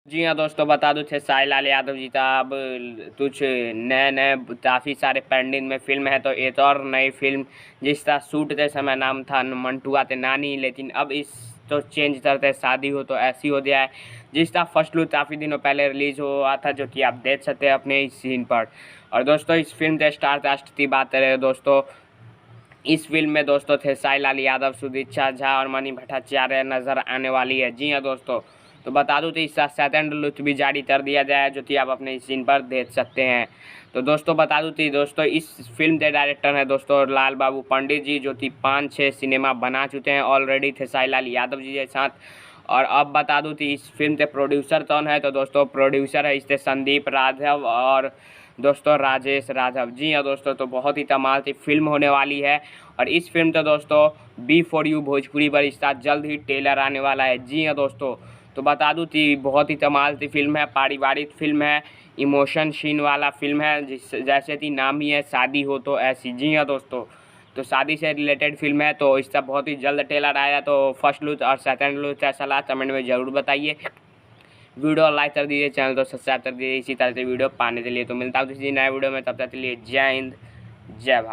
जी हाँ दोस्तों, बता दूँ थे साई लाल यादव जी का अब कुछ नए नए काफ़ी सारे पेंडिंग में फिल्म है। तो एक और नई फिल्म जिसका शूट के समय नाम था मंटुआ ते नानी, लेकिन अब इस तो चेंज करते शादी हो तो ऐसी हो गया है। जिसका फर्स्ट लुक काफ़ी दिनों पहले रिलीज हुआ था, जो कि आप देख सकते हैं अपने इस सीन पर। और दोस्तों इस फिल्म के स्टार कास्ट की बात करें दोस्तों, इस फिल्म में दोस्तों थे साई लाल यादव, सुदीक्षा झा और मणि भट्टाचार्य नजर आने वाली है। जी हाँ दोस्तों, तो बता दूं तो इसका सेकंड लुक भी जारी कर दिया गया है, जो कि आप अपने स्क्रीन पर देख सकते हैं। तो दोस्तों बता दूं तो दोस्तों इस फिल्म के डायरेक्टर हैं दोस्तों लाल बाबू पंडित जी, जो कि 5-6 सिनेमा बना चुके हैं ऑलरेडी थे साई लाल यादव जी के साथ। और अब बता दूं तो इस फिल्म के प्रोड्यूसर कौन है, तो दोस्तों प्रोड्यूसर है इससे संदीप राघव और दोस्तों राजेश राघव। जी हाँ दोस्तों, तो बहुत ही कमाल की फिल्म होने वाली है। और इस फिल्म का दोस्तों B4U भोजपुरी पर इसका जल्द ही ट्रेलर आने वाला है। जी हाँ दोस्तों, तो बता दूं कि बहुत ही कमाल की फिल्म है, पारिवारिक फिल्म है, इमोशन सीन वाला फिल्म है, जिस जैसे कि नाम ही है शादी हो तो ऐसी। जी हाँ दोस्तों, तो शादी से रिलेटेड फिल्म है, तो इसका बहुत ही जल्द ट्रेलर आया। तो फर्स्ट लुक और सेकंड लुक कैसा लगा कमेंट में ज़रूर बताइए। वीडियो लाइक कर दीजिए, चैनल को सब्सक्राइब कर दीजिए इसी तरह से वीडियो पाने के लिए। तो मिलता हूँ किसी नए वीडियो में, तब तक के लिए जय हिंद जय भारत।